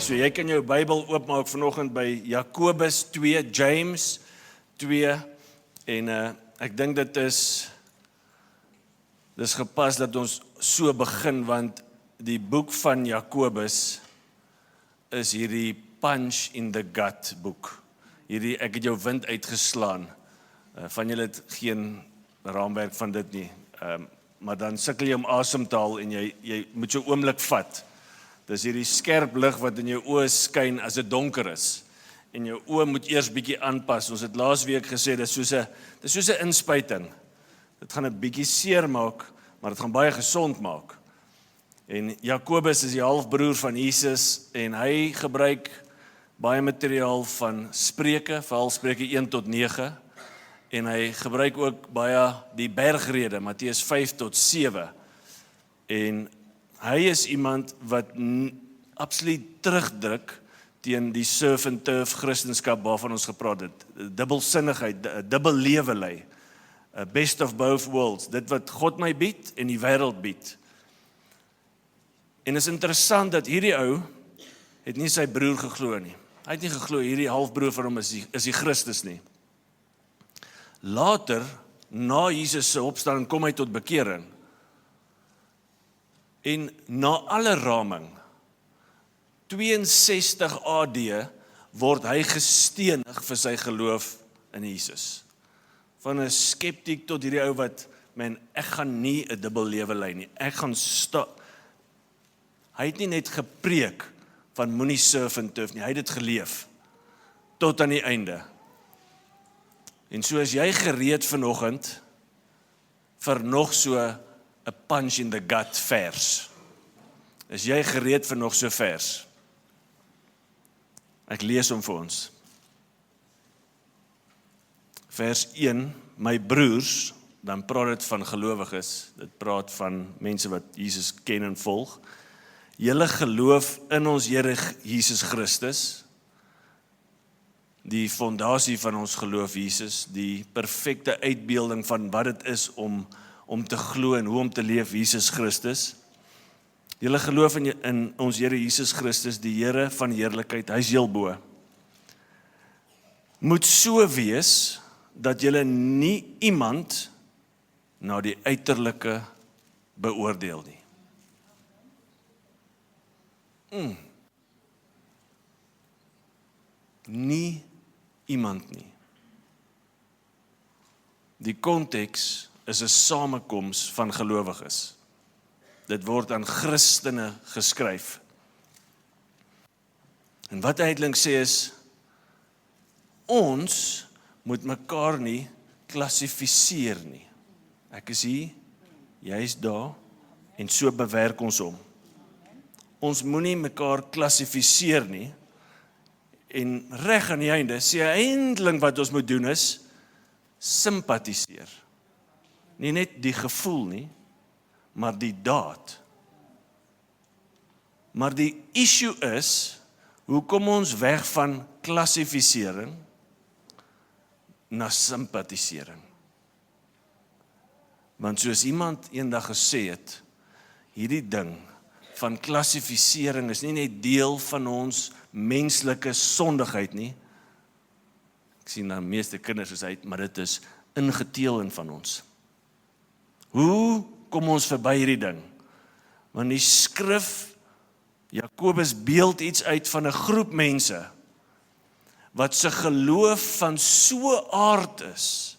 So jy kan jou Bybel oopmaak vanoggend by Jakobus 2, James 2 en ek dink dit is gepas dat ons so begin want die boek van Jakobus is hierdie punch in the gut boek. Hierdie ek het jou wind uitgeslaan. Van julle het geen raamwerk van dit nie. Maar dan sukkel jy om asem te haal en jy moet jou oomblik vat. Dis hierdie skerp lig wat in jou oë skyn as dit donker is. En jou oë moet eers bietjie aanpas. Ons het laasweek gesê dis soos 'n inspuiting. Dit gaan 'n bietjie seer maak, maar dit gaan baie gesond maak. En Jakobus is die halfbroer van Jesus en hy gebruik baie materiaal van Spreuke, veral Spreuke 1 tot 9. En hy gebruik ook baie die bergrede, Matteus 5 tot 7. En hy is iemand wat absoluut terugdruk teen die surf and turf Christendom waarvan ons gepraat het. Dubbelsinnigheid, dubbel lewe lei. Best of both worlds. Dit wat God my bied en die wêreld bied. En is interessant dat hierdie ou het nie sy broer geglo nie. Hy het nie geglo hierdie halfbroer van hom is die Christus nie. Later, na Jesus se opstanding, kom hy tot bekering. En na alle raming, 62 AD, word hy gestenig vir sy geloof in Jesus. Van 'n skeptiek tot hierdie ou wat, ek gaan nie 'n dubbel lewe lei nie. Ek gaan Hy het nie net gepreek van moenie surf and turf nie, hy het dit geleef tot aan die einde. En so is jy gereed vanoggend vir nog so 'n punch in the gut vers. Is jy gereed vir nog so vers? Ek lees hom vir ons. Vers 1, my broers, dan praat dit van gelowiges, dit praat van mense wat Jesus ken en volg. Julle geloof in ons Here Jesus Christus, die fondasie van ons geloof Jesus, die perfekte uitbeelding van wat dit is om te glo en hoe om te leef Jesus Christus. Julle geloof in ons Here Jesus Christus, die Here van heerlikheid, hy is heel bo. Moet so wees dat julle nie iemand na die uiterlike beoordeel nie. Nie iemand nie. Die konteks is 'n samekoms van gelowiges. Dit word aan Christene geskryf. En wat hy eintlik sê is, ons moet mekaar nie klassifiseer nie. Ek is hier, jy is daar, en so bewerk ons hom. Ons moenie mekaar klassifiseer nie, en reg aan die einde sê eintlik wat ons moet doen is, simpatiseer. Nie net die gevoel nie, maar die daad. Maar die issue is, hoe kom ons weg van klassifisering na simpatisering? Want soos iemand eendag gesê het, hierdie ding van klassifisering is nie net deel van ons menslike sondigheid nie. Ek sien na meeste kinders soos uit, maar dit is ingeteel in van ons. Hoe kom ons verby hierdie ding? Want die skrif, Jakobus beeld iets uit van 'n groep mense, wat se geloof van so aard is,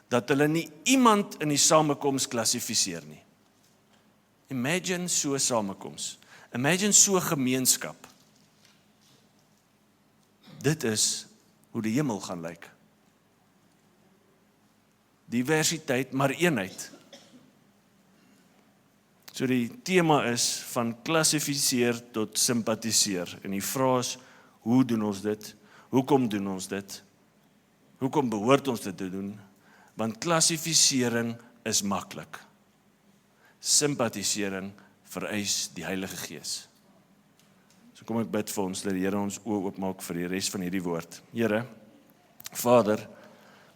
dat hulle nie iemand in die samekoms klassifiseer nie. Imagine so 'n samekoms. Imagine so 'n gemeenskap. Dit is hoe die hemel gaan lyk. Diversiteit, maar eenheid. So die tema is van klassifiseer tot simpatiseer. En die vraag is, hoe doen ons dit? Hoekom doen ons dit? Hoekom behoort ons dit te doen? Want klassifisering is maklik. Simpatisering vereis die Heilige Gees. So kom ek bid vir ons, dat die Here ons oë oopmaak vir die res van hierdie woord. Here, Vader,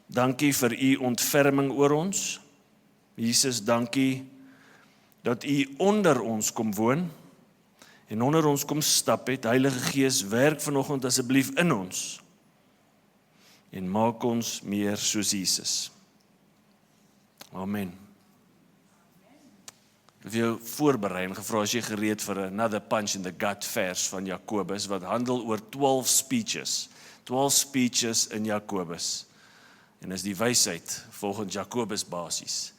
dankie vir u ontferming oor ons. Jesus, dankie dat u onder ons kom woon en onder ons kom stap het. Heilige Gees, werk vanoggend asseblief in ons en maak ons meer soos Jesus. Amen. Ek het jou voorberei en gevra as jy gereed vir another punch in the gut vers van Jakobus, wat handel oor 12 speeches in Jakobus. En is die wysheid volgens Jakobus basis.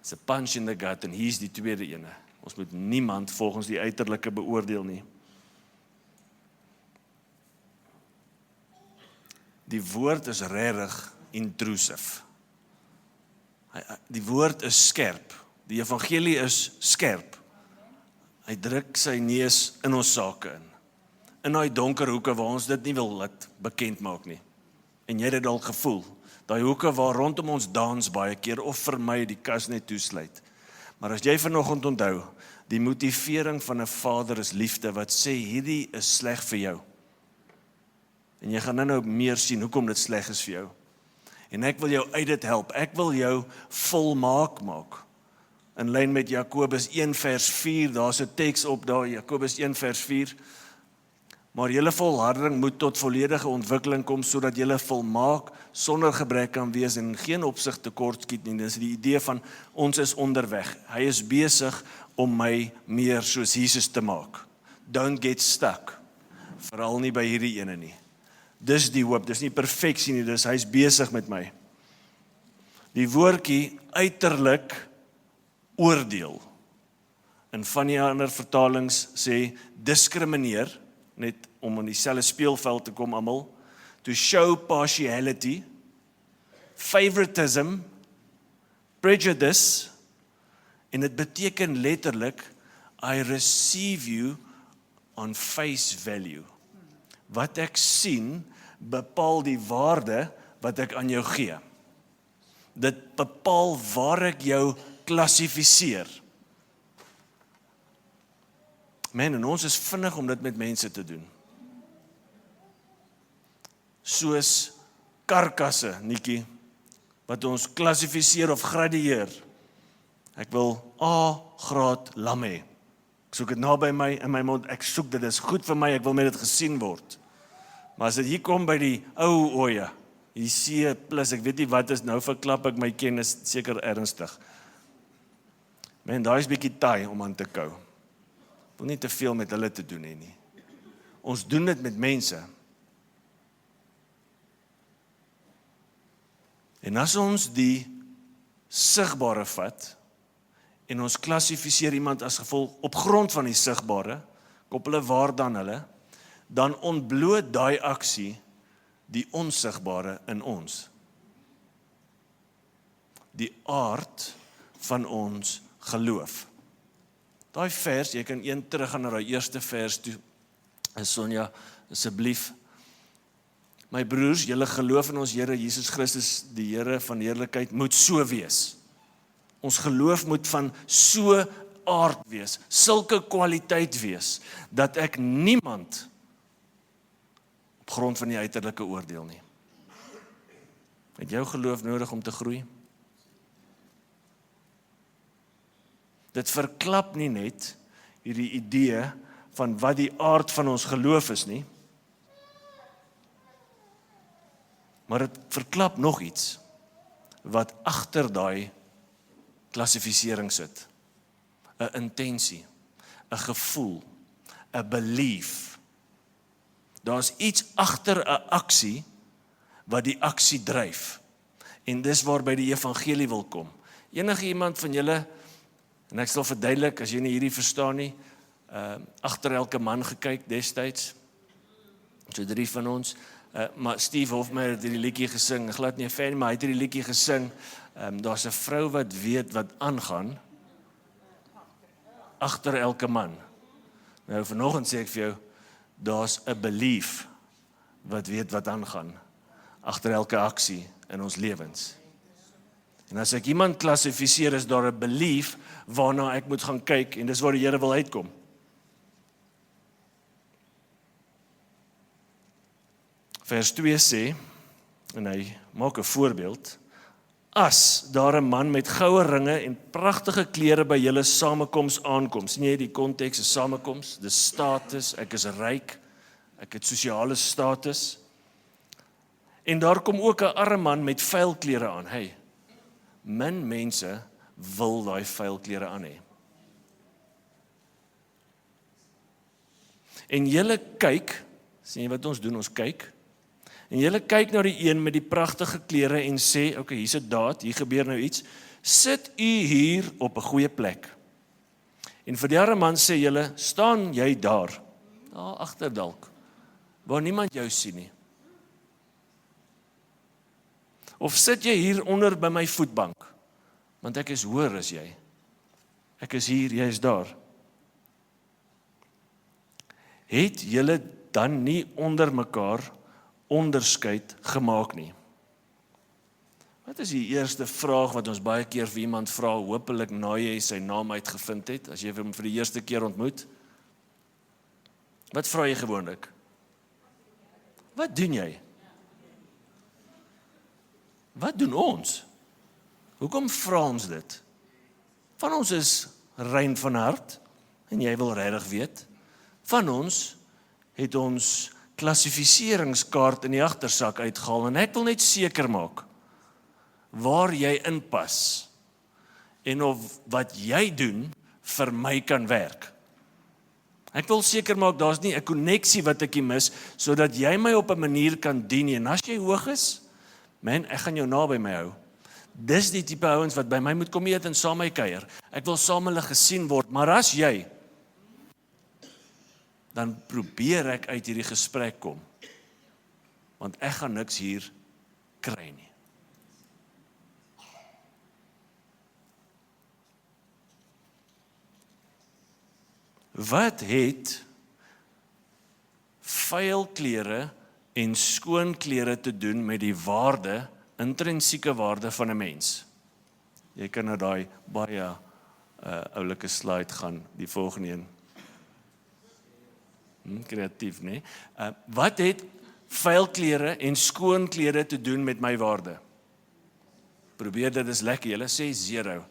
It's a punch in the gut en hier is die tweede ene. Ons moet niemand volgens die uiterlike beoordeel nie. Die woord is regtig intrusive. Die woord is skerp. Die evangelie is skerp. Hy druk sy neus in ons sake in. In daai donker hoeke waar ons dit nie wil laat bekend maak nie. En jy het dit dalk gevoel. Daai hoeke waar rondom ons dans baie keer of vir my die kas net toesluit. Maar as jy vanoggend onthou, die motivering van 'n Vader is liefde wat sê hierdie is sleg vir jou. En jy gaan nou meer sien hoekom dit sleg is vir jou. En ek wil jou uit dit help. Ek wil jou volmaak maak. In lyn met Jakobus 1 vers 4, daar's 'n teks op daar, Jakobus 1 vers 4. Maar julle volharding moet tot volledige ontwikkeling kom, sodat julle volmaak sonder gebrek kan wees en geen opsig tekort skiet nie. Dis die idee van ons is onderweg. Hy is besig om my meer soos Jesus te maak. Don't get stuck. Veral nie by hierdie ene nie. Dis die hoop, dis nie perfeksie nie, dis hy's besig met my. Die woordjie uiterlik oordeel. In van die ander vertalings sê diskrimineer, net om in dieselfde speelveld te kom almal, to show partiality, favoritism, prejudice, en dit beteken letterlik, I receive you on face value. Wat ek sien, bepaal die waarde wat ek aan jou gee. Dit bepaal waar ek jou klassifiseer. Man, en ons is vinnig om dit met mense te doen. Soos karkasse, Nikkie, wat ons klassifiseer of gradeer. Ek wil A-graad lam hê. Ek soek dit naby my, in my mond, ek soek dit, is goed vir my, ek wil met dit gesien word. Maar as dit hier kom by die ou oye, die C+, ek weet nie wat is, nou verklap ek my kennis seker ernstig. Man, daar is bietjie taai om aan te kou. Ek wil nie te veel met hulle te doen hê nie. Ons doen dit met mense. En as ons die sigbare vat, en ons klassifiseer iemand as gevolg op grond van die sigbare, koppel 'n waarde aan hulle, dan ontbloot daai aksie die onsigbare in ons. Die aard van ons geloof. Daai vers, jy kan een teruggaan na daai eerste vers toe. Sonja, asseblief. My broers, julle geloof in ons Here Jesus Christus, die Here van heerlikheid, moet so wees. Ons geloof moet van so aard wees, sulke kwaliteit wees, dat ek niemand op grond van die uiterlike oordeel nie. Het jou geloof nodig om te groei? Dit verklap nie net hierdie idee van wat die aard van ons geloof is nie, maar dit verklap nog iets wat agter daai klassifisering sit. 'n intensie, 'n gevoel, 'n belief. Daar's iets agter 'n aksie wat die aksie dryf. En dis waarby die evangelie wil kom. Enige iemand van julle, en ek sal verduidelik as jy nie hierdie verstaan nie, agter elke man gekyk destyds. So 3 van ons, maar Steve Hofmeyer het hierdie liedjie gesing, glad nie 'n fan, maar hy het hierdie liedjie gesing. Daar's 'n vrou wat weet wat aangaan agter elke man. Nou vanoggend sê ek vir jou, daar's 'n belief wat weet wat aangaan agter elke aksie in ons lewens. En as ek iemand klassifiseer, is daar 'n belief waarna ek moet gaan kyk, en dis waar die Here wil uitkom. Vers 2 sê, en hy maak 'n voorbeeld, as daar 'n man met goue ringe en pragtige klere by julle samekoms aankom. Sien jy die konteks, 'n samekoms, dis status, ek is ryk, ek het sosiale status. En daar kom ook 'n arme man met vuil klere aan. Hey, min mense wil daai vuil klere aan hê. En julle kyk, sien jy wat ons doen, ons kyk. En julle kyk na die een met die pragtige klere en sê, okay, hier's 'n daad, hier gebeur nou iets. Sit u hier op 'n goeie plek. En vir die arme man sê julle, staan jy daar agter dalk, waar niemand jou sien nie. Of sit jy hier onder by my voetbank, want ek is hoër as jy. Ek is hier, jy is daar. Het julle dan nie onder mekaar onderskeid gemaak nie? Wat is die eerste vraag wat ons baie keer vir iemand vra, hopelik na jy sy naam uitgevind het, as jy hom vir die eerste keer ontmoet? Wat vra jy gewoonlik? Wat doen jy? Wat doen ons? Hoekom vra ons dit? Van ons is rein van hart, en jy wil regtig weet. Van ons het ons klassifiseringskaart in die agtersak uitgehaal, en ek wil net seker maak waar jy inpas en of wat jy doen vir my kan werk. Ek wil seker maak daar's nie 'n koneksie wat ek mis, sodat jy my op 'n manier kan dien. En as jy hoog is, man, ek gaan jou naby my hou. Dis die tipe ouens wat by my moet kom eet en saam my kuier. Ek wil saam hulle gesien word, maar as jy, dan probeer ek uit hierdie gesprek kom, want ek gaan niks hier kry nie. Wat het vuil klere en skoon klere te doen met die waarde, intrinsieke waarde van 'n mens? Jy kan na daai baie oulike slide gaan, die volgende een. Kreatief, nee? Wat het vuil klere en skoon klere te doen met my waarde? Probeer dit, is lekker, julle sê 0.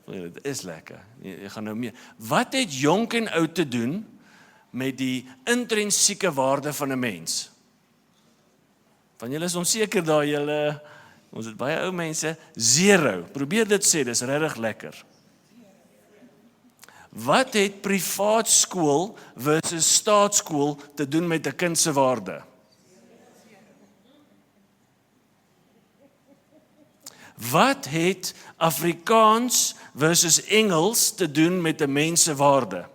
Dit is lekker, jy gaan nou meer. Wat het jonk en oud te doen met die intrinsieke waarde van 'n mens? Van julle is onseker daar, julle, ons het baie ou mense, 0. Probeer dit sê, dis regtig lekker. Wat het privaat skool versus staatsskool te doen met 'n kind se waarde? Wat het Afrikaans versus Engels te doen met 'n mens se waarde?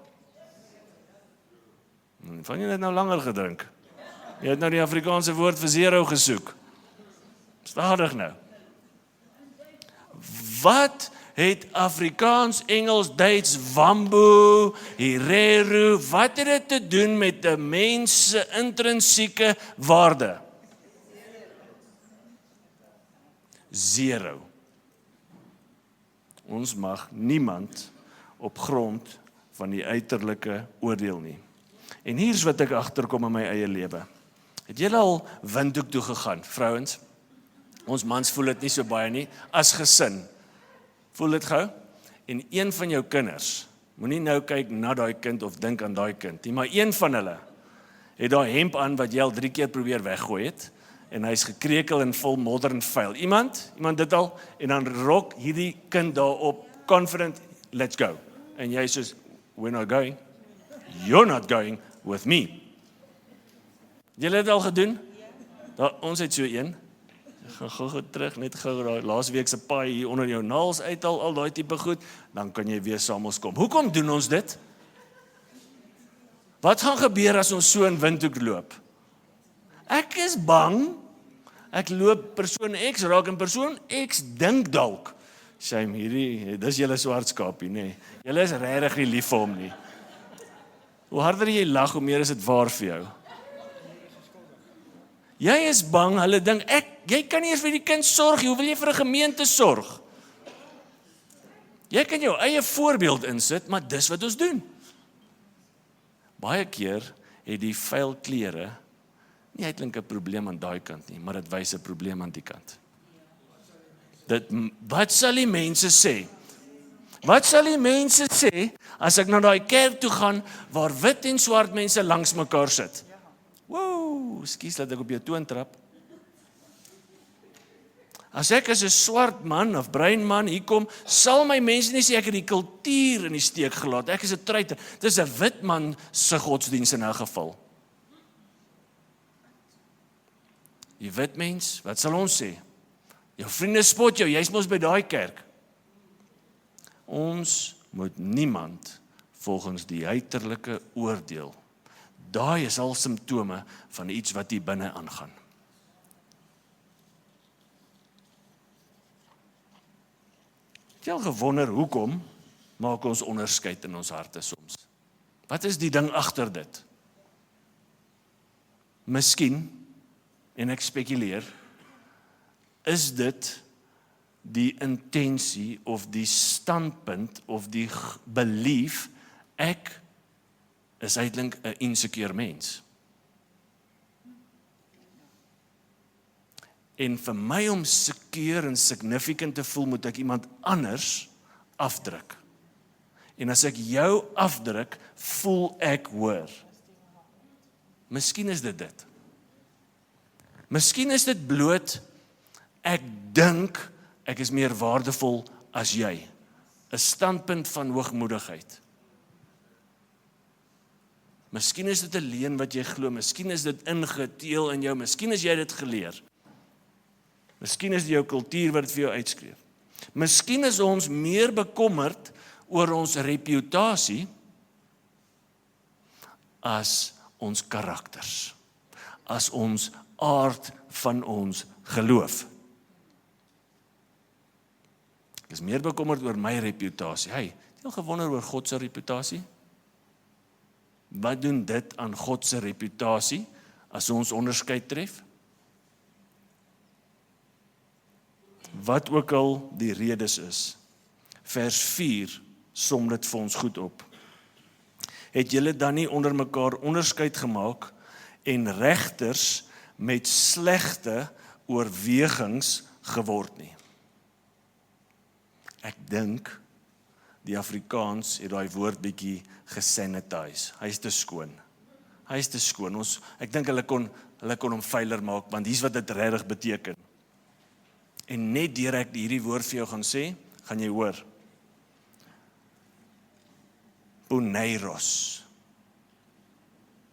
Van julle het nou langer gedink. Jy het nou die Afrikaanse woord vir 0 gesoek. Stadig nou. Wat het Afrikaans, Engels, Duits, Wambo, Herero, wat het dit te doen met 'n mens se intrinsieke waarde? 0. Ons mag niemand op grond van die uiterlike oordeel nie. En hier's wat ek agterkom in my eie lewe. Het julle al windhoek toe gegaan, vrouens? Ons mans voel dit nie so baie nie, as gesin. Voel dit gou? En een van jou kinders, moenie nou kyk na daai kind of dink aan daai kind nie, maar een van hulle het daai hemp aan wat jy al 3 keer probeer weggooi het, en hy's gekrekel en vol modder en vuil. Iemand dit al, en dan rok hierdie kind daarop, confident, let's go. En jy sê, we're not going. You're not going with me. Julle het al gedoen? Ons het so een. Gaan gou terug, net gou daai laasweek se paai hier onder jou naels uithaal, al daai tipe goed, dan kan jy weer saam ons kom. Hoekom doen ons dit? Wat gaan gebeur as ons so in windhoek loop? Ek is bang, ek loop persoon X, raak in persoon X, dink dalk, shame hierdie, dis julle swart skapie, nee, julle is regtig nie lief vir hom nie. Hoe harder jy lag, hoe meer is dit waar vir jou. Jy is bang, hulle dink, jy kan nie eens vir die kind sorg, hoe wil jy vir 'n gemeente sorg? Jy kan jou eie voorbeeld insit, maar dis wat ons doen. Baie keer het die vuil klere nie eintlik 'n probleem aan daai kant nie, maar dit wys 'n probleem aan die kant. Wat sal die mense sê? Wat sal die mense sê as ek na daai kerk toe gaan waar wit en swart mense langs mekaar sit? Wow, skus dat ek op jou toon trap. As ek as 'n swart man of bruin man hier kom, sal my mense nie sê ek het die kultuur in die steek gelaat. Ek is 'n truiter. Dis 'n wit man se godsdiens in 'n geval. Die wit mens, wat sal ons sê? Jou vriende spot jou, jy's mos by daai kerk. Ons moet niemand volgens die uiterlike oordeel. Daai is al simptome van iets wat hier binne aangaan. Het jy al gewonder hoekom maak ons onderskeid in ons harte soms? Wat is die ding agter dit? Miskien, en ek spekuleer, is dit die intensie of die standpunt of die belief, ek is eintlik 'n insecure mens. En vir my om secure en significant te voel, moet ek iemand anders afdruk. En as ek jou afdruk, voel ek hoor. Miskien is dit. Miskien is dit bloot, ek dink ek is meer waardevol as jy. 'n Standpunt van hoogmoedigheid. Miskien is dit 'n leuen wat jy glo, miskien is dit ingeteel in jou, miskien is jy dit geleer. Miskien is dit jou kultuur wat dit vir jou uitskryf. Miskien is ons meer bekommerd oor ons reputasie as ons karakters, as ons aard van ons geloof. Ek is meer bekommerd oor my reputasie. Hey, het jy al gewonder oor God se reputasie? Wat doen dit aan God se reputasie as ons onderskeid tref? Wat ook al die redes is, vers 4 som dit vir ons goed op. Het julle dan nie onder mekaar onderskeid gemaak en regters met slegte oorwegings geword nie? Ek dink die Afrikaans het daai woord bietjie gesanitize. Hy is te skoon. Ek dink hulle kon hom veiler maak, want hier's wat dit regtig beteken. En net deur ek hierdie woord vir jou gaan sê, gaan jy hoor. Poneiros.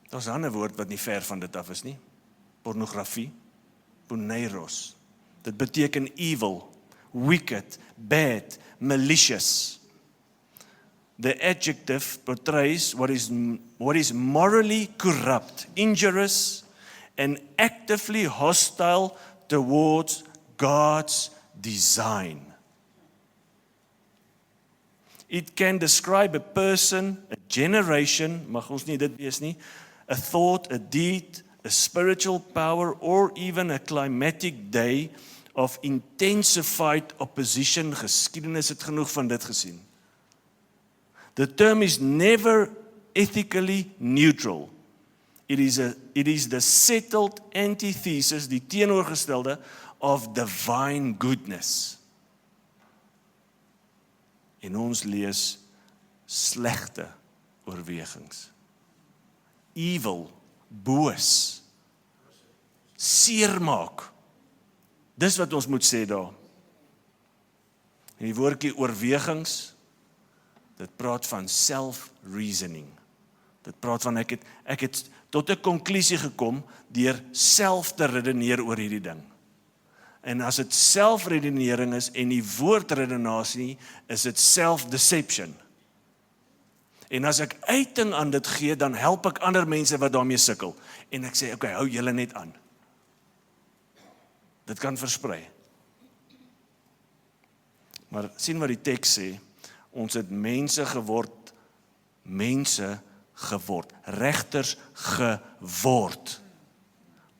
Daar's 'n ander woord wat nie ver van dit af is nie. Pornografie. Poneiros. Dit beteken evil, wicked, bad, malicious. The adjective portrays what is morally corrupt, injurious, and actively hostile towards God's design. It can describe a person, a generation, mag ons nie dit wees nie, a thought, a deed, a spiritual power, or even a climatic day of intensified opposition. Geskiedenis het genoeg van dit gesien. The term is never ethically neutral. It is the settled antithesis, die teenoorgestelde, of divine goodness. En ons lees slegte oorwegings. Evil, boos, seermaak. Dis wat ons moet sê daar. En die woordjie oorwegings, dit praat van self-reasoning. Dit praat van ek het tot 'n konklusie gekom deur self te redeneer oor hierdie ding. En as dit selfredenering is en die woordredenasie, is dit self-deception. En as ek uiting aan dit gee, dan help ek ander mense wat daarmee sukkel. En ek sê, okay, hou julle net aan. Dit kan versprei. Maar sien wat die teks sê, ons het mense geword, regters geword.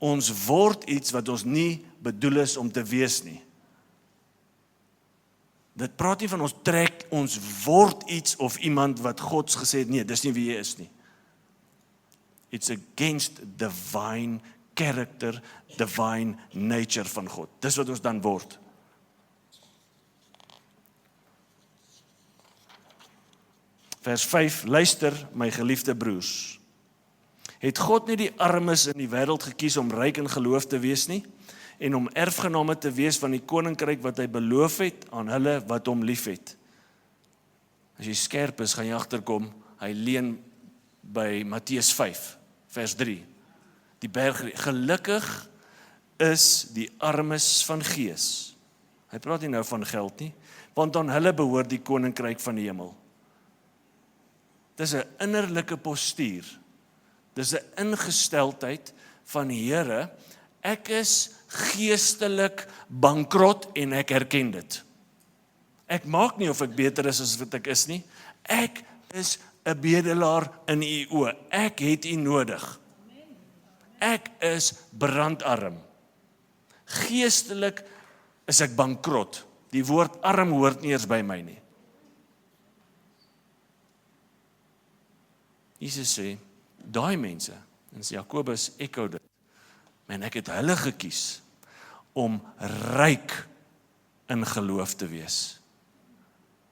Ons word iets wat ons nie bedoel is om te wees nie. Dit praat nie van ons trek, ons word iets of iemand wat God gesê het, nee, dis nie wie jy is nie. It's against divine character, divine nature van God. Dis wat ons dan word. Vers 5, luister my geliefde broers. Het God nie die armes in die wêreld gekies om ryk in geloof te wees nie, en om erfgename te wees van die koninkryk wat hy beloof het aan hulle wat hom liefhet? As jy skerp is, gaan jy agterkom, hy leen by Matteus 5, vers 3. Die berg, gelukkig is die armes van gees. Hy praat nie nou van geld nie, want aan hulle behoort die koninkryk van die hemel. Dis 'n innerlike postuur. Dis 'n ingesteldheid van Here, ek is geestelik bankrot en ek erken dit. Ek maak nie of ek beter is as wat ek is nie. Ek is 'n bedelaar in u oë. Ek het u nodig. Ek is brandarm. Geestelik is ek bankrot. Die woord arm hoort nie eens by my nie. Jesus sê, daai mense, en Jakobus echo dit, en ek het hulle gekies om ryk in geloof te wees.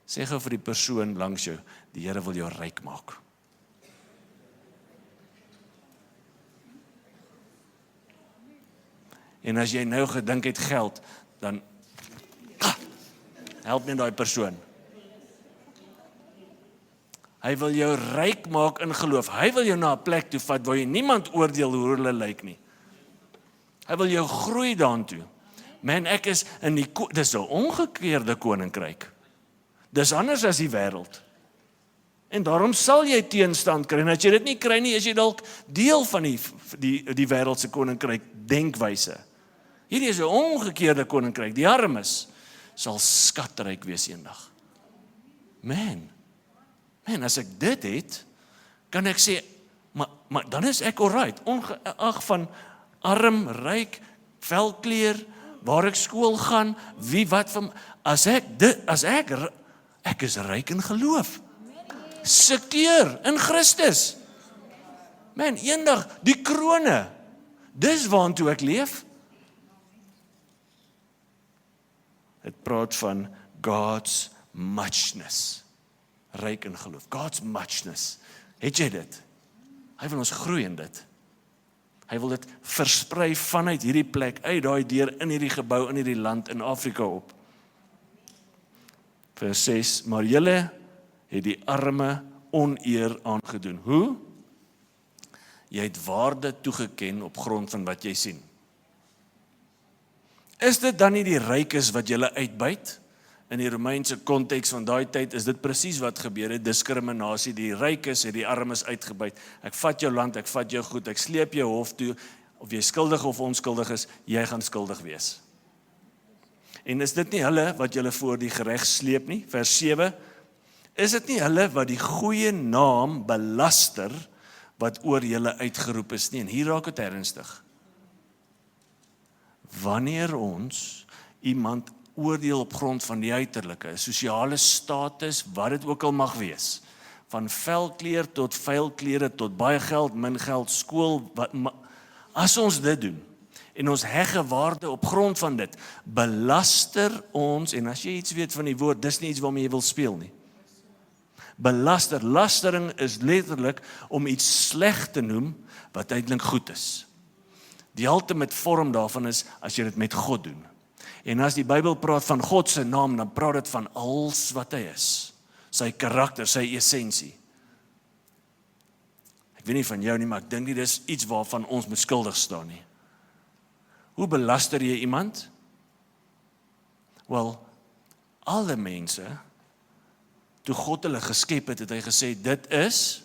Sê gou vir die persoon langs jou, die Here wil jou ryk maak. En as jy nou gedink het geld, dan help net daai persoon. Hy wil jou ryk maak in geloof. Hy wil jou na 'n plek toe vat waar jy niemand oordeel hoe hulle lyk nie. Hy wil jou groei daartoe. Man, ek is in die dis 'n omgekeerde koninkryk. Dis anders as die wêreld. En daarom sal jy teenstand kry. En as jy dit nie kry nie, is jy dalk deel van die wêreldse koninkryk denkwyse. Hierdie is 'n omgekeerde koninkryk. Die armes sal skatryk wees eendag. Man, as ek dit het, kan ek sê, maar dan is ek alright, ongeag van arm, ryk, velkleur, waar ek skool gaan, wie wat van, ek is ryk in geloof. Sekeur in Christus. Man, eendag, die krone, dis waantoe ek leef. Het praat van God's muchness. Ryk in geloof. God's muchness. Het jy dit? Hy wil ons groei in dit. Hy wil dit versprei vanuit hierdie plek, uit daai deur, in hierdie gebou, in hierdie land, in Afrika op. Vers 6, maar julle het die arme oneer aangedoen. Hoe? Jy het waarde toegeken op grond van wat jy sien. Is dit dan nie die rykes wat julle uitbuit? In die Romeinse konteks van daai tyd is dit presies wat gebeur het, diskriminasie, die rykes het die armes uitgebuit. Ek vat jou land, ek vat jou goed, ek sleep jou hof toe, of jy skuldig of onskuldig is, jy gaan skuldig wees. En is dit nie hulle wat julle voor die gereg sleep nie? Vers 7, is dit nie hulle wat die goeie naam belaster, wat oor julle uitgeroep is nie? En hier raak het ernstig. Wanneer ons iemand oordeel op grond van die uiterlike, sosiale status, wat dit ook al mag wees, van velkleur tot vuilklere, tot baie geld, min geld, skool, as ons dit doen, en ons hegge waarde op grond van dit, belaster ons, en as jy iets weet van die woord, dis nie iets waarmee jy wil speel nie. Lastering is letterlik om iets sleg te noem, wat eintlik goed is. Die ultimate vorm daarvan is, as jy dit met God doen. En as die Bybel praat van God se naam, dan praat dit van alles wat hy is. Sy karakter, sy essensie. Ek weet nie van jou nie, maar ek dink nie dis iets waarvan ons moet skuldig staan nie. Hoe belaster jy iemand? Wel, alle mense, toe God hulle geskep het, het hy gesê, dit is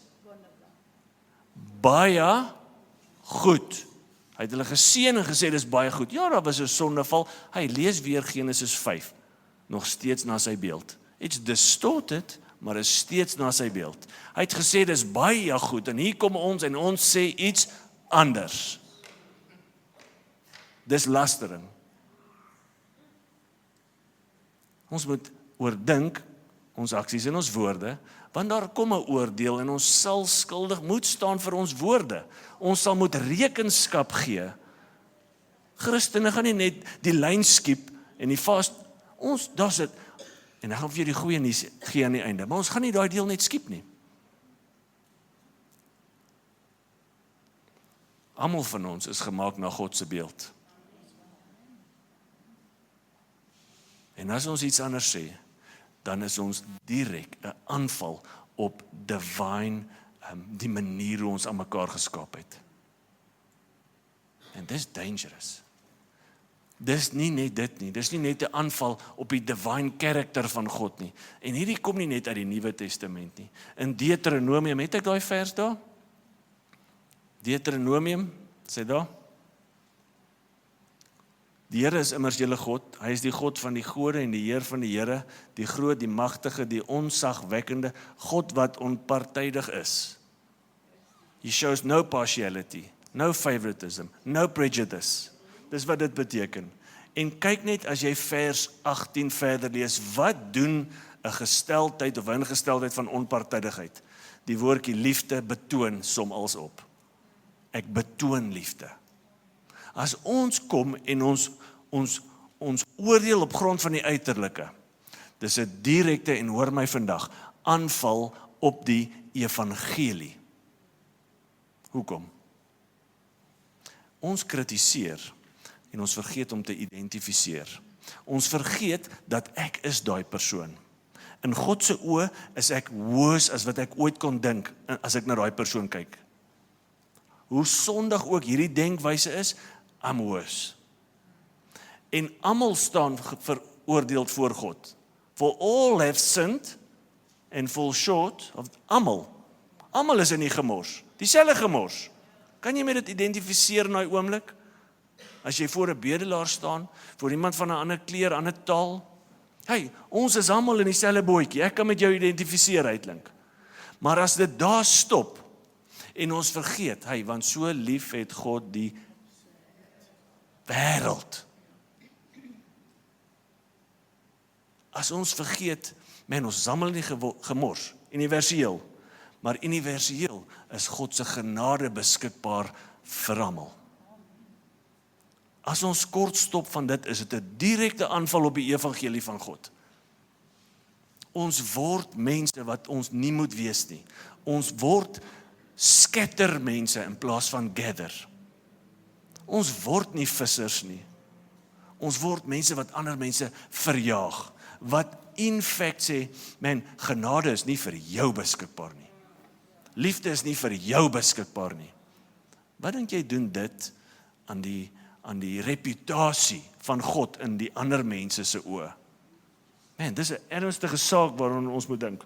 baie goed. Hy het hulle geseën en gesê, dis baie goed. Ja, daar was 'n sondeval. Hy lees weer Genesis 5, nog steeds na sy beeld. It's distorted, maar is steeds na sy beeld. Hy het gesê, dis baie goed, en hier kom ons, en ons sê iets anders. Dis lastering. Ons moet oordink, ons aksies en ons woorde, want daar kom 'n oordeel, en ons sal skuldig moet staan vir ons woorde. Ons sal moet rekenskap gee. Christene gaan nie net die lyn skiep en die vas, daar's dit, en dan gaan vir jou die goeie nuus gee aan die einde, maar ons gaan nie daai deel net skiep nie. Almal van ons is gemaak na God se beeld. En as ons iets anders sê, dan is ons direk 'n aanval op divine, die manier hoe ons aan mekaar geskaap het. En dis dangerous. Dis nie net dit nie, dis nie net 'n aanval op die divine character van God nie. En hierdie kom nie net uit die Nuwe Testament nie. In Deuteronomium, het ek daai vers daar? Deuteronomium, sê daar? Die Here is immers julle God, hy is die God van die gode en die Heer van die Here, die groot, die magtige, die onsagwekkende, God wat onpartydig is. He shows no partiality, no favoritism, no prejudice. Dis wat dit beteken. En kyk net as jy vers 18 verder lees, wat doen 'n gesteldheid of 'n ingesteldheid van onpartydigheid? Die woordjie liefde betoon som als op. Ek betoon liefde. As ons kom en ons oordeel op grond van die uiterlike, dis 'n direkte, en hoor my vandag, aanval op die evangelie. Hoekom? Ons kritiseer en ons vergeet om te identifiseer. Ons vergeet dat ek is daai persoon. In God se oë is ek hoës as wat ek ooit kon dink as ek na daai persoon kyk. Hoe sondig ook hierdie denkwyse is, I'm hoës. En almal staan veroordeeld voor God. For all have sinned and fall short of almal. Almal is in die gemors. Dieselfde gemors. Kan jy met dit identifiseer in daai oomblik? As jy voor 'n bedelaar staan, voor iemand van 'n ander kleur, ander taal. Hey, ons is almal in dieselfde bootjie. Ek kan met jou identifiseer uitlink. Maar as dit daar stop en ons vergeet, hey, want so lief het God die wêreld. As ons vergeet, ons is almal in die gemors, universeel. Maar universeel is God se genade beskikbaar vir almal. As ons kort stop van dit, is dit 'n direkte aanval op die evangelie van God. Ons word mense wat ons nie moet wees nie. Ons word scatter mense in plaas van gather. Ons word nie vissers nie. Ons word mense wat ander mense verjaag. Wat in fact sê, genade is nie vir jou beskikbaar nie. Liefde is nie vir jou beskikbaar nie. Wat dink jy doen dit aan die reputasie van God in die ander mense se oë? Dis 'n ernstige saak waaraan ons moet dink.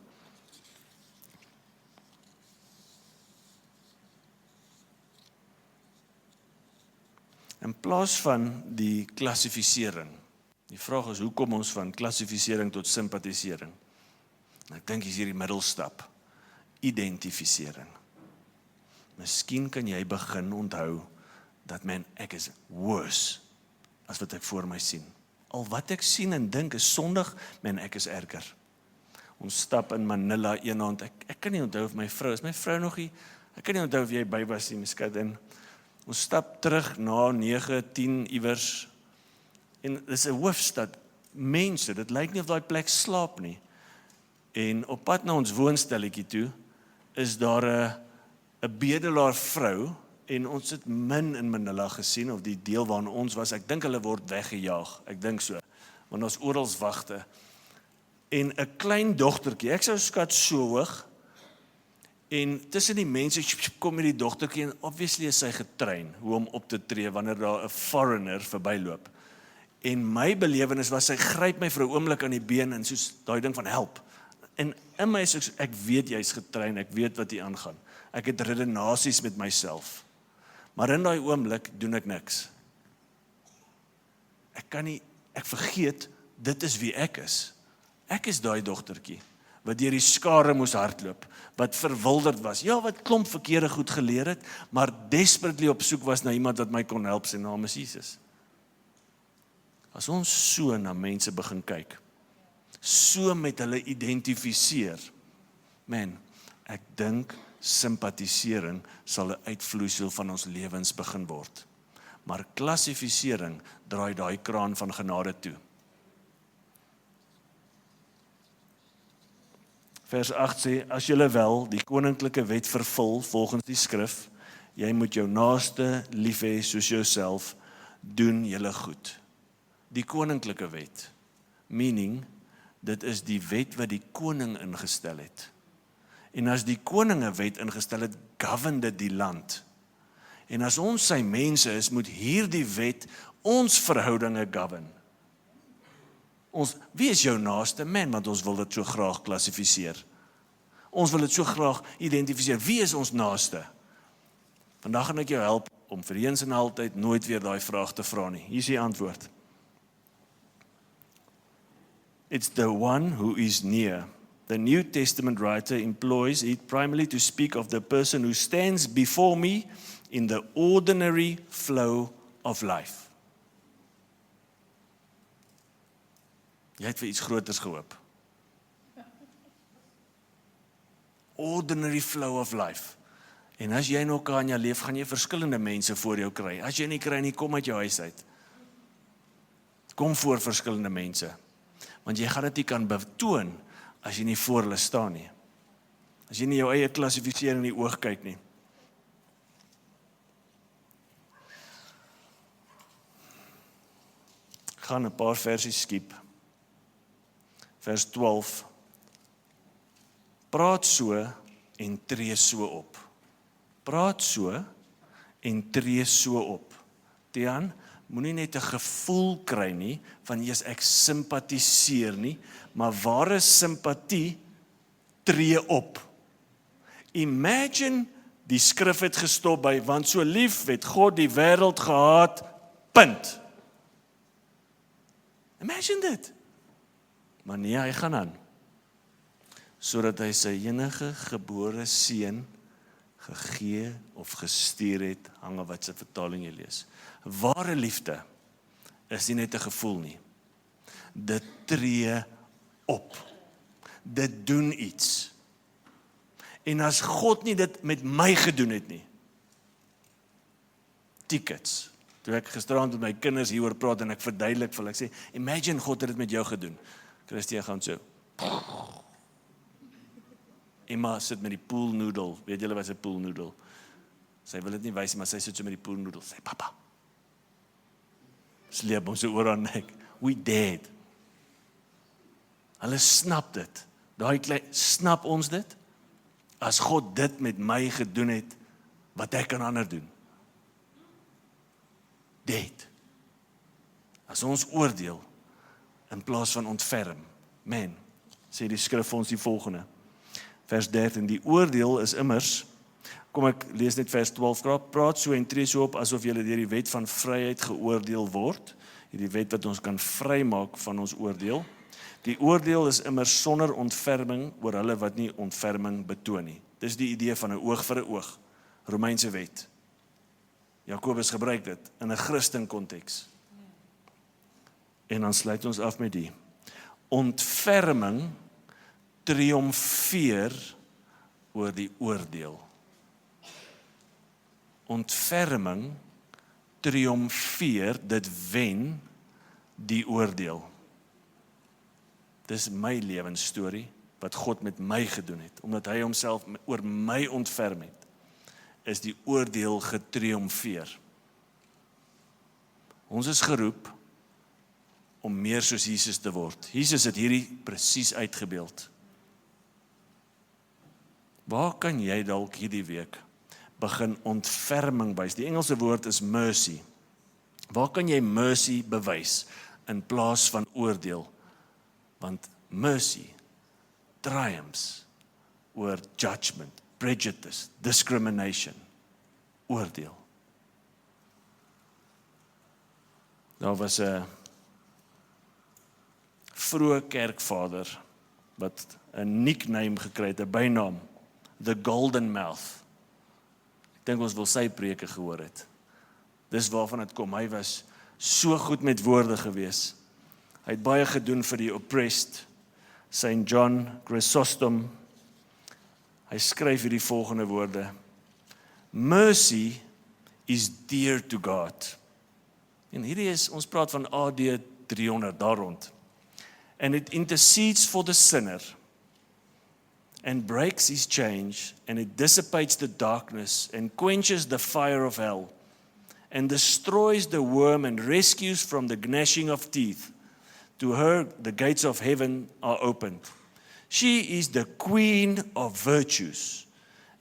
In plaas van die klassifisering. Die vraag is, hoe kom ons van klassifisering tot simpatisering? Ek dink hier is hierdie middelstap. Identifisering. Miskien kan jy begin onthou dat ek is worse as wat ek voor my sien. Al wat ek sien en dink is sondig, ek is erger. Ons stap in Manila eenaand, ek kan nie onthou of my vrou nog nie, ek kan nie onthou of jy by was nie, miskat, en ons stap terug na 9, 10 iewers, en dit is 'n hoofstad, mense, dit lyk nie of daai plek slaap nie. En op pad na ons woonstelletjie toe, is daar 'n bedelaar vrou, en ons het min in Manila gesien, of die deel waarin ons was, ek dink hulle word weggejaag, ek dink so, want ons oral wagte, en 'n klein dogtertjie, ek sou skat so hoog, en tussen die mense kom met die dogtertjie, en obviously is sy getrein, hoe om op te tree, wanneer daar 'n foreigner verbyloop. En my belewenis was, sy gryp my vir 'n oomblik aan die been, en soos daai ding van help. En in my is ek weet jy's getrein, ek weet wat hier aangaan. Ek het redenasies met myself. Maar in daai oomblik doen ek niks. Ek vergeet, dit is wie ek is. Ek is daai dogtertjie, wat deur die skare moes hardloop, wat verwilderd was, ja, wat klomp verkeerde goed geleer het, maar desperately op soek was na iemand wat my kon help, sy naam is Jesus. As ons so na mense begin kyk, so met hulle identifiseer, ek dink simpatisering sal 'n uitvloeisel van ons lewens begin word. Maar klassifisering draai daai kraan van genade toe. Vers 8 sê, as julle wel die koninklike wet vervul volgens die skrif, jy moet jou naaste lief hê soos jouself, doen julle goed. Die koninklike wet, meaning, dit is die wet wat die koning ingestel het. En as die koning 'n wet ingestel het, govern dit die land. En as ons sy mense is, moet hierdie wet ons verhoudinge govern. Wie is jou naaste man? Want ons wil dit so graag klassifiseer. Ons wil dit so graag identifiseer. Wie is ons naaste? Vandag gaan ek jou help om vir eens en altyd nooit weer daai vraag te vra nie. Hier is die antwoord. It's the one who is near. The New Testament writer employs it primarily to speak of the person who stands before me in the ordinary flow of life. Jy het vir iets groters gehoop. Ordinary flow of life. En as jy nog kan leef, gaan jy verskillende mense voor jou kry. As jy nie kry nie, kom uit jou huis uit. Kom voor verskillende mense. Want jy gaan dit nie kan betoon as jy nie voor hulle staan nie. As jy nie jou eie klassifiseer in die oog kyk nie. Ek gaan 'n paar versies skiep. Vers 12. Praat so en tree so op. Praat so en tree so op. Tiaan, moenie net 'n gevoel kry nie van ek simpatiseer nie, maar ware simpatie tree op. Imagine die skrif het gestop by, want so lief het God die wêreld gehaat, punt. Imagine dit. Maar nee, hy gaan aan. Sodat hy sy enige gebore seun gegee of gestuur het, hang af wat se vertaling jy lees. Ware liefde is nie net 'n gevoel nie. Dit tree op. Dit doen iets. En as God nie dit met my gedoen het nie. Tickets. Toe ek gisterand met my kinders hieroor praat en ek verduidelik vir hulle, ek sê, imagine God het dit met jou gedoen. Christie gaan so. Emma sit met die poolnoedel. Weet julle wat is 'n poolnoedel? Sy wil dit nie wys nie, maar sy sit so met die poolnoedel. Sy papa. Sleep ons oor aan nek. We dead. Hulle snap dit. Daai klein, snap ons dit? As God dit met my gedoen het, wat ek kan ander doen? Dead. As ons oordeel in plaas van ontferm. Man, sê die skrif vir ons die volgende. Vers 13, die oordeel is immers, kom ek lees net vers 12, praat so en tree so op, asof julle deur die wet van vryheid geoordeel word, die wet wat ons kan vrymaak van ons oordeel. Die oordeel is immers sonder ontferming oor hulle wat nie ontferming betoon nie. Dis die idee van 'n oog vir 'n oog, Romeinse wet. Jakobus gebruik dit in 'n Christen konteks. En dan sluit ons af met die. Ontferming triomfeer oor die oordeel. Ontferming triomfeer, dit wen die oordeel. Dis my lewensstorie wat God met my gedoen het, omdat hy homself oor my ontferm het, is die oordeel getriomfeer. Ons is geroep om meer soos Jesus te word. Jesus het hierdie presies uitgebeeld. Waar kan jy dalk hierdie week begin ontferming wys? Die Engelse woord is mercy. Waar kan jy mercy bewys in plaas van oordeel? Want mercy triumphs oor judgment, prejudice, discrimination, oordeel. Daar was 'n vroeë kerkvader wat 'n nickname gekry het, 'n bynaam, the Golden Mouth. Ek dink ons wil sy preke gehoor het. Dis waarvan dit kom. Hy was so goed met woorde gewees. Hy het baie gedoen vir die oppressed. St. John Chrysostom, hy skryf hierdie volgende woorde. Mercy is dear to God. En hierdie is, ons praat van AD 300 daar rond. And it intercedes for the sinner. and breaks his chains, and it dissipates the darkness and quenches the fire of hell, and destroys the worm and rescues from the gnashing of teeth. To her the gates of heaven are opened. She is the queen of virtues,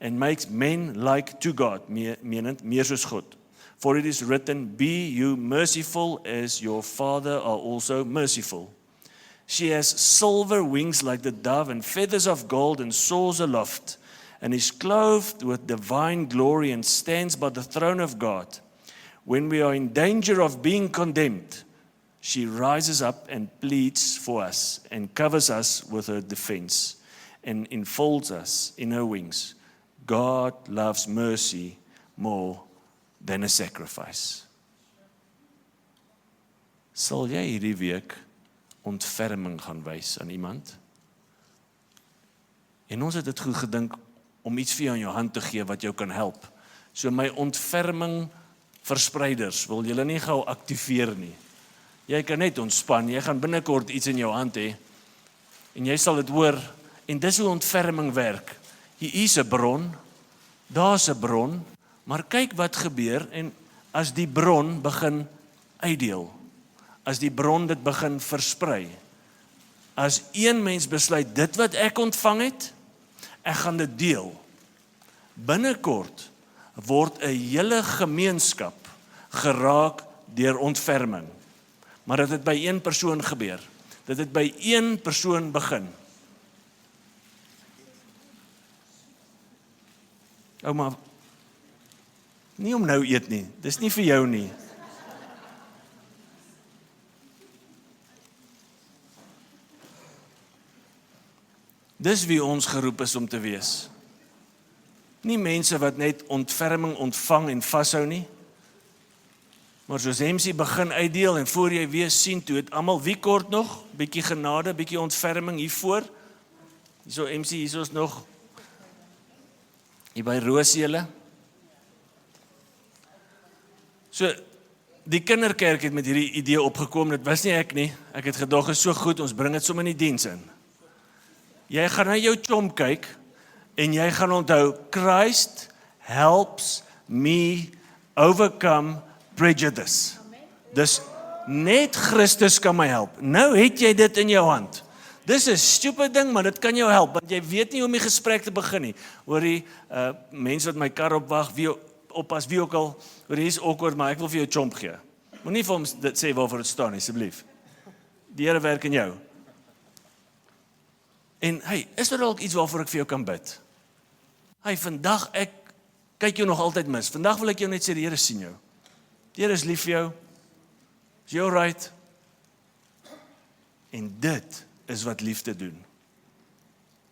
and makes men like to God, menend meer soos God. For it is written, be you merciful as your Father are also merciful. She has silver wings like the dove, and feathers of gold, and soars aloft, and is clothed with divine glory, and stands by the throne of God. When we are in danger of being condemned, she rises up and pleads for us, and covers us with her defense, and enfolds us in her wings. God loves mercy more than a sacrifice. Sal jy hierdie week ontferming gaan wys aan iemand? En ons het dit goed gedink om iets vir jou in jou hand te gee wat jou kan help. So my ontferming verspreiders wil julle nie gou aktiveer nie. Jy kan net ontspan, jy gaan binnekort iets in jou hand hê, en jy sal dit hoor, en dis hoe ontferming werk. Hier is 'n bron, daar's 'n bron, maar kyk wat gebeur, en as die bron begin uitdeel, as die bron dit begin versprei, as een mens besluit, dit wat ek ontvang het, ek gaan dit deel, binnekort word 'n hele gemeenskap geraak deur ontferming. Maar dit het by een persoon gebeur. Dit het by een persoon begin. Maar nie om nou eet nie. Dis nie vir jou nie. Dis wie ons geroep is om te wees. Nie mense wat net ontferming ontvang en vashou nie, maar soos MC begin uitdeel en voor jy weer sien toe het almal wie kort nog, bietjie genade, bietjie ontferming hiervoor. Hierso MC, hierso is nog hier by Roosele. So die kinderkerk het met hierdie idee opgekom, dit was nie ek nie. Ek het gedog is so goed, ons bring dit sommer in die diens in. Jy gaan na jou chomp kyk en jy gaan onthou, Christ helps me overcome prejudice. Dus net Christus kan my help. Nou het jy dit in jou hand. Dis 'n stupid ding, maar dit kan jou help, want jy weet nie hoe om die gesprek te begin nie. Hoor die mense wat my kar opwag, wie oppas, wie ook al, hoor hier is awkward, maar ek wil vir jou chomp gee. Moenie vir hom dit sê waarvoor dit staan, asseblief. Die Here werk in jou. En hey, is daar dalk iets waarvoor ek vir jou kan bid? Hey, vandag ek kyk jou nog altyd mis. Vandag wil ek jou net sê die Here sien jou. Die Here is lief vir jou. Is jy alright? En dit is wat liefde doen.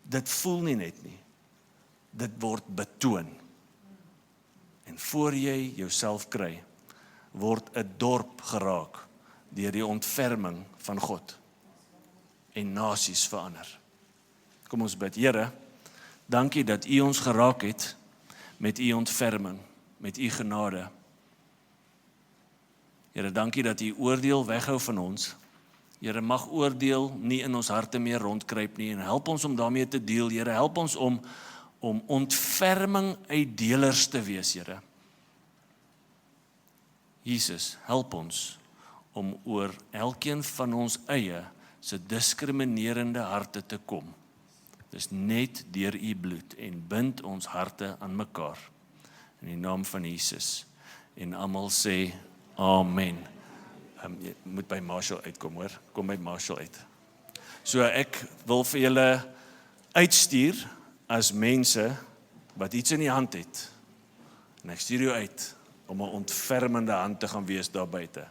Dit voel nie net nie. Dit word betoon. En voor jy jouself kry, word 'n dorp geraak deur die ontferming van God. En nasies verander. Kom ons bid. Here, dankie dat U ons geraak het met U ontferming, met U genade. Here, dankie dat U oordeel weghou van ons. Here, mag oordeel nie in ons harte meer rondkruip nie, en help ons om daarmee te deel. Here, help ons om ontferming uitdelers te wees, Here. Jesus, help ons om oor elkeen van ons eie se diskriminerende harte te kom. Dis net deur U bloed en bind ons harte aan mekaar. In die naam van Jesus. En almal sê amen. Jy moet by Marshall uitkom, hoor. Kom by Marshall uit. So ek wil vir julle uitstuur as mense wat iets in die hand het. En ek stuur jou uit om 'n ontfermende hand te gaan wees daar buite.